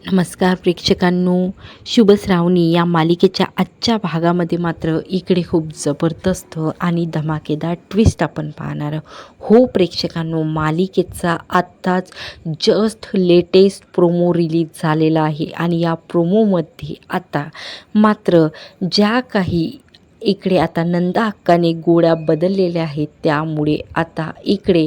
नमस्कार प्रेक्षकांनो, शुभ श्रावणी या मालिकेच्या आजच्या भागामध्ये मात्र इकडे खूप जबरदस्त आणि धमाकेदार ट्विस्ट आपण पाहणार हो प्रेक्षकांनो, मालिकेचा आत्ताच जस्ट लेटेस्ट प्रोमो रिलीज झालेला आहे आणि या प्रोमोमध्ये आता मात्र ज्या काही इकडे आता नंदा अक्काने गोळ्या बदललेल्या आहेत, त्यामुळे आता इकडे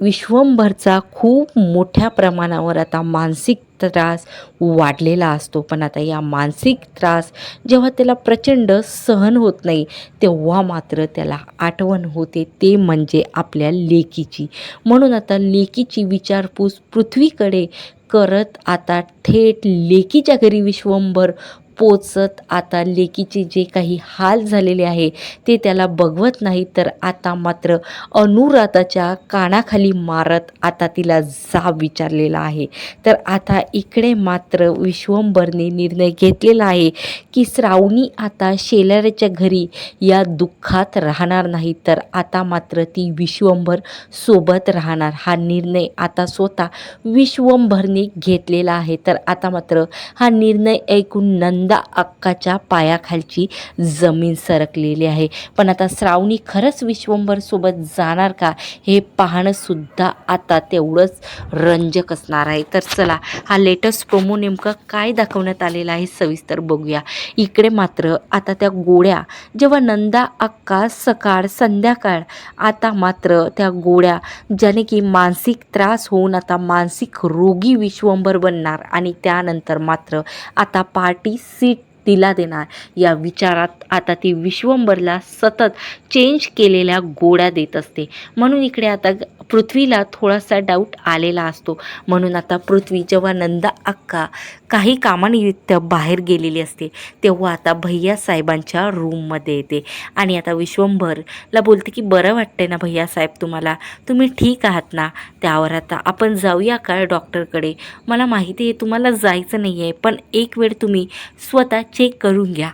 विश्वंभरचा खूप मोठ्या प्रमाणावर आता मानसिक त्रास वाढलेला असतो. पण आता या मानसिक त्रास जेव्हा त्याला प्रचंड सहन होत नाही, तेव्हा मात्र त्याला आठवण होते ते म्हणजे आपल्या लेकीची. म्हणून आता लेकीची विचारपूस पृथ्वीकडे करत आता थेट लेकीच्या घरी विश्वंभर पोचत आता लेकीचे जे काही हाल झालेले आहे ते त्याला बघवत नाही, तर आता मात्र अनुराधाच्या कानाखाली मारत आता तिला जाब विचारलेला आहे. तर आता इकडे मात्र विश्वंभरने निर्णय घेतलेला आहे की श्रावणी आता शेलाराच्या घरी या दुःखात राहणार नाही, तर आता मात्र ती विश्वंभर सोबत राहणार. हा निर्णय आता स्वतः विश्वंभरने घेतलेला आहे. तर आता मात्र हा निर्णय ऐकून नंदा अक्काच्या पायाखालची जमीन सरकलेली आहे. पण आता श्रावणी खरंच विश्वंभर सोबत जाणार का, हे पाहणं सुद्धा आता तेवढंच रंजक असणार आहे. तर चला, हा लेटेस्ट प्रोमो नेमकं काय दाखवण्यात आलेला आहे सविस्तर बघूया. इकडे मात्र आता त्या गोळ्या जेव्हा नंदा अक्का सकाळ संध्याकाळ आता मात्र त्या गोळ्या ज्याने की मानसिक त्रास होऊन आता मानसिक रोगी विश्वंभर बनणार आणि त्यानंतर मात्र आता पार्टी सीट तिला देणार या विचारात आता ती विश्वंभरला सतत चेंज केलेल्या गोळ्या देत असते. म्हणून इकडे आता पृथ्वीला थोडासा डाऊट आलेला असतो. म्हणून आता पृथ्वी जेव्हा नंदा अक्का काही कामानिमित्त बाहेर गेलेली असते, तेव्हा आता भैयासाहेबांच्या रूममध्ये येते आणि आता विश्वंभरला बोलते की बरं वाटतंय ना भैयासाहेब तुम्हाला, तुम्ही ठीक आहात ना. त्यावर आता आपण जाऊया का डॉक्टरकडे, मला माहिती आहे तुम्हाला जायचं नाही आहे, पण एक वेळ तुम्ही स्वतः चेक करून घ्या,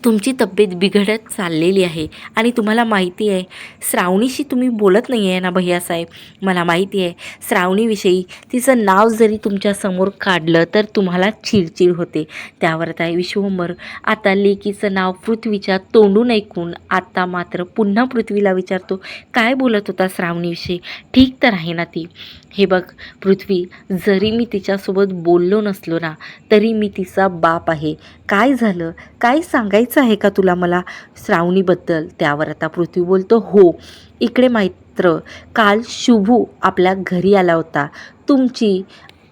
तुमची तब्येत बिघडत चाललेली आहे. आणि तुम्हाला माहिती आहे श्रावणीशी तुम्ही बोलत नाही आहे ना भैयासाहेब, मला माहिती आहे श्रावणीविषयी तिचं नाव जरी तुमच्यासमोर काढलं तर तुम्हाला चिडचिड होते. त्यावर आता विश्वंभर आता लेकीचं नाव पृथ्वीच्या तोंडून ऐकून आता मात्र पुन्हा पृथ्वीला विचारतो, काय बोलत होता श्रावणीविषयी, ठीक तर आहे ना ती. हे बघ पृथ्वी, जरी मी तिच्यासोबत बोललो नसलो ना, तरी मी तिचा बाप आहे. काय झालं, काय सांगायचं आहे का तुला मला श्रावणीबद्दल. त्यावर आता पृथ्वी बोलतो, हो इकडे मात्र काल शुभू आपल्या घरी आला होता, तुमची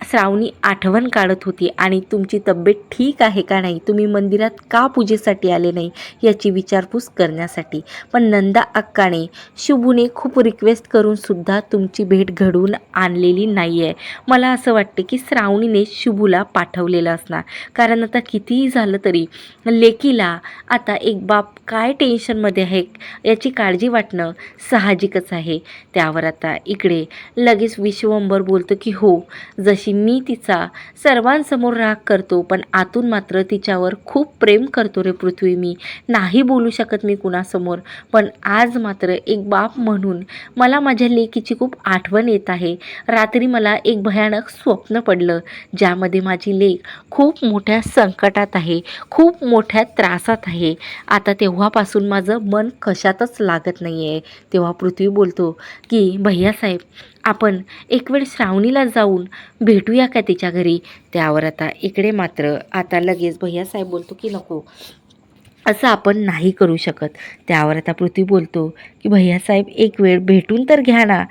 श्रावणी आठवण काढत होती आणि तुमची तब्येत ठीक आहे का नाही, तुम्ही मंदिरात का पूजेसाठी आले नाही याची विचारपूस करण्यासाठी. पण नंदा अक्काने शुभूने खूप रिक्वेस्ट करून सुद्धा तुमची भेट घडवून आणलेली नाही आहे. मला असं वाटते की श्रावणीने शुभूला पाठवलेलं असणार, कारण आता कितीही झालं तरी लेकीला आता एक बाप काय टेन्शनमध्ये आहे याची काळजी वाटणं साहजिकच आहे. त्यावर आता इकडे लगेच विश्वंभर बोलतो की हो, जशी मी तिचा सर्वांसमोर राग करतो, पण आतून मात्र तिच्यावर खूप प्रेम करतो रे पृथ्वी, मी नाही बोलू शकत मी कुणासमोर. पण आज मात्र एक बाप म्हणून मला माझ्या लेकीची खूप आठवण येत आहे. रात्री मला एक भयानक स्वप्न पडलं, ज्यामध्ये माझी लेक खूप मोठ्या संकटात आहे, खूप मोठ्या त्रासात आहे. आता तेव्हापासून माझं मन कशातच लागत नाही आहे. तेव्हा पृथ्वी बोलतो की भैयासाहेब, आपण एक वेळ श्रावणीला जाऊन भेटूया का तिच्या घरी. त्यावर आता इकडे मात्र आता लगेच भैयासाहेब बोलतो की नको, असं आपण नाही करू शकत. त्यावर आता पृथ्वी बोलतो की भैयासाहेब, एक वेळ भेटून तर घ्या ना,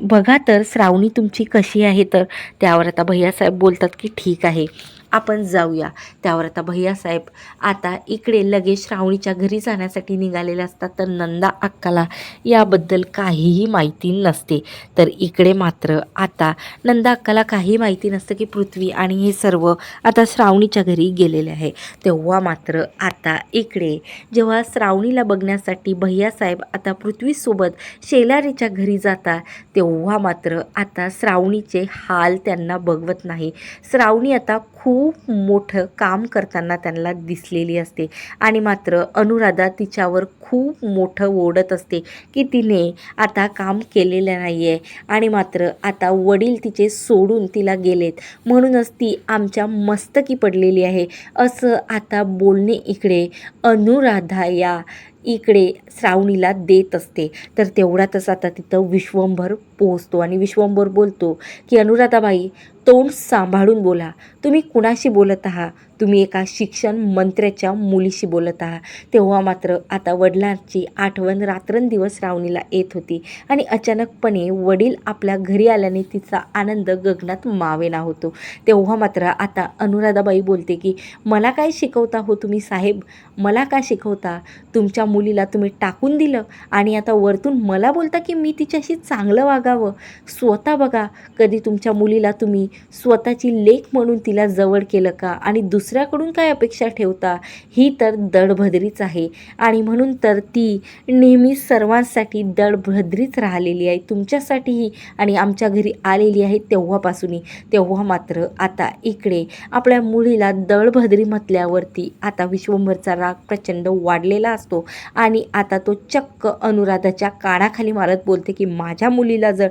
बघा तर श्रावणी तुमची कशी आहे तर. त्यावर आता भैयासाहेब बोलतात की ठीक आहे, आपण जाऊया. त्यावर आता भैयासाहेब आता इकडे लगेच श्रावणीच्या घरी जाण्यासाठी निघालेले असतात, तर नंदा अक्काला याबद्दल काहीही माहिती नसते. तर इकडे मात्र आता नंदा अक्काला काही माहिती नसतं की पृथ्वी आणि हे सर्व आता श्रावणीच्या घरी गेलेले आहे. तेव्हा मात्र आता इकडे जेव्हा श्रावणीला बघण्यासाठी भैयासाहेब आता पृथ्वीसोबत शेलारीच्या घरी जातात, तेव्हा मात्र आता श्रावणीचे हाल त्यांना बघवत नाही. श्रावणी आता खूप खूप मोठं काम करताना त्यांना दिसलेली असते आणि मात्र अनुराधा तिच्यावर खूप मोठं ओढत असते की तिने आता काम केलेलं नाही आहे आणि मात्र आता वडील तिचे सोडून तिला गेलेत म्हणूनच ती आमच्या मस्तकी पडलेली आहे असं आता बोलणे इकडे अनुराधा या इकडे श्रावणीला देत असते. तर तेवढ्यातच आता तिथं विश्वंभर पोहोचतो आणि विश्वंभर बोलतो की अनुराधाबाई, तोंड सांभाळून बोला. तुम्ही कुणाशी बोलत आहात? तुम्ही एका शिक्षण मंत्र्याच्या मुलीशी बोलत आहात. तेव्हा मात्र आता वडिलांची आठवण रात्रंदिवस श्रावणीला येत होती आणि अचानकपणे वडील आपल्या घरी आल्याने तिचा आनंद गगनात मावेना होतो. तेव्हा मात्र आता अनुराधाबाई बोलते की मला काय शिकवता हो तुम्ही साहेब? मला का शिकवता? तुमच्या मुलीला तुम्ही टाकून दिलं आणि आता वरतून मला बोलता की मी तिच्याशी चांगलं वागावं. स्वतः बघा, कधी तुमच्या मुलीला तुम्ही स्वतःची लेक म्हणून तिला जवळ केलं का? आणि दुसऱ्याकडून काय अपेक्षा ठेवता? ही तर दडभद्रीच आहे आणि म्हणून तर ती नेहमी सर्वांसाठी दडभद्रीच राहिलेली आहे, तुमच्यासाठीही आणि आमच्या घरी आलेली आहे तेव्हापासूनही. तेव्हा मात्र आता इकडे आपल्या मुलीला दळभद्री म्हटल्यावरती आता विश्वंभरचा राग प्रचंड वाढलेला असतो आणि आता तो चक्क अनुराधाच्या कानाखाली मारत बोलते की माझ्या मुलीला जर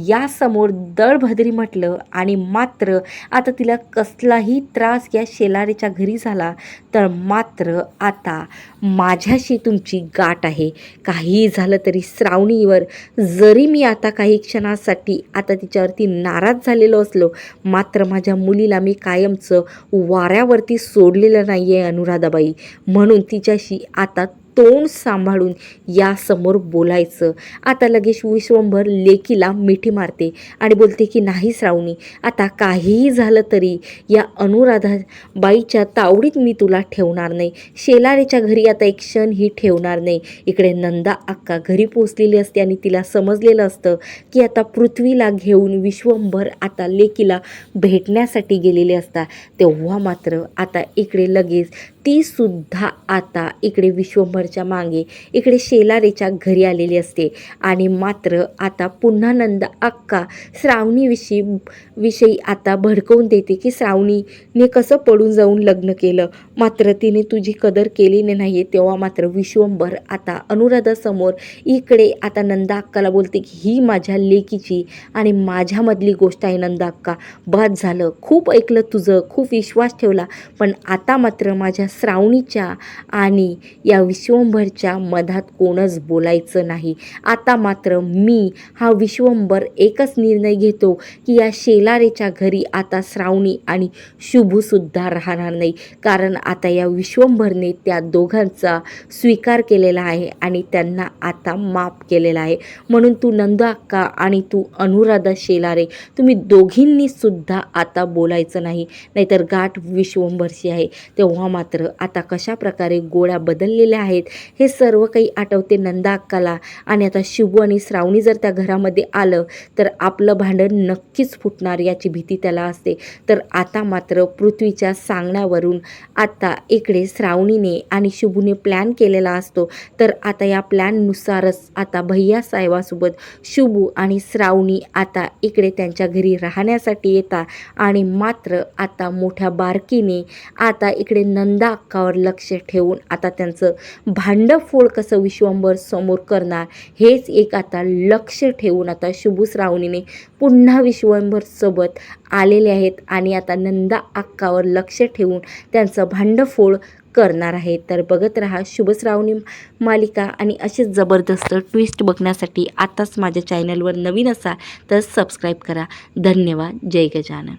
यासमोर दळभद्री म्हटलं आणि मात्र आता तिला कसलाही त्रास या शेलारीच्या घरी झाला तर मात्र आता माझ्याशी तुमची गाठ आहे. काहीही झालं तरी श्रावणीवर जरी मी आता काही क्षणासाठी आता तिच्यावरती नाराज झालेलो असलो मात्र माझ्या मुलीला मी कायमचं वाऱ्यावरती सोडलेलं नाही आहे अनुराधाबाई. म्हणून तिच्याशी आता तोंड सांभाळून यासमोर बोलायचं. आता लगेच विश्वंभर लेकीला मिठी मारते आणि बोलते की नाही श्रावणी, आता काहीही झालं तरी या अनुराधाबाईच्या तावडीत मी तुला ठेवणार नाही. शेलारेच्या घरी आता एक क्षणही ठेवणार नाही. इकडे नंदा अक्का घरी पोचलेली असते आणि तिला समजलेलं असतं की आता पृथ्वीला घेऊन विश्वंभर आता लेकीला भेटण्यासाठी गेलेले असतात. तेव्हा मात्र आता इकडे लगेच ती सुद्धा आता इकडे विश्वंभरच्या मागे इकडे शेलारेच्या घरी आलेली असते आणि मात्र आता पुन्हा नंदा अक्का श्रावणीविषयी आता भडकवून देते की श्रावणीने कसं पडून जाऊन लग्न केलं, मात्र तिने तुझी कदर केली नाही आहे. तेव्हा मात्र विश्वंभर आता अनुराधासमोर इकडे आता नंदा अक्काला बोलते की ही माझ्या लेकीची आणि माझ्यामधली गोष्ट आहे नंदा अक्का, बाद झालं, खूप ऐकलं तुझं, खूप विश्वास ठेवला, पण आता मात्र माझ्या श्रावणीच्या आणि या विश्वंभरच्या मधात कोणच बोलायचं नाही. आता मात्र मी हा विश्वंभर एकच निर्णय घेतो की या शेलारेच्या घरी आता श्रावणी आणि शुभूसुद्धा राहणार नाही, कारण आता या विश्वंभरने त्या दोघांचा स्वीकार केलेला आहे आणि त्यांना आता माफ केलेला आहे. म्हणून तू नंदा अक्का आणि तू अनुराधा शेलारे तुम्ही दोघींनी सुद्धा आता बोलायचं नाही, नाहीतर गाठ विश्वंभरशी आहे. तेव्हा मात्र आता कशा प्रकारे गोळ्या बदललेल्या आहेत हे सर्व काही आठवते नंदा अक्काला आणि आता शुभू आणि श्रावणी जर त्या घरामध्ये आलं तर आपलं भांडण नक्कीच फुटणार याची भीती त्याला असते. तर आता मात्र पृथ्वीच्या सांगण्यावरून आता इकडे श्रावणीने आणि शुभूने प्लॅन केलेला असतो. तर आता या प्लॅननुसारच आता भैयासाहेबासोबत शुभू आणि श्रावणी आता इकडे त्यांच्या घरी राहण्यासाठी येतात आणि मात्र आता मोठ्या बारकीने आता इकडे नंदा अक्कावर लक्ष ठेवून आता त्यांचं भांडफोड कसं विश्वंभर समोर करणार हेच एक आता लक्ष ठेवून आता शुभू श्रावणीने पुन्हा विश्वंभरसोबत आलेले आहेत आणि आता नंदा अक्कावर लक्ष ठेवून त्यांचं भांडफोड करणार आहे. तर बघत राहा शुभ श्रावणी मालिका आणि असेच जबरदस्त ट्विस्ट बघण्यासाठी आताच माझ्या चॅनलवर नवीन असाल तर सबस्क्राईब करा. धन्यवाद. जय गजानन.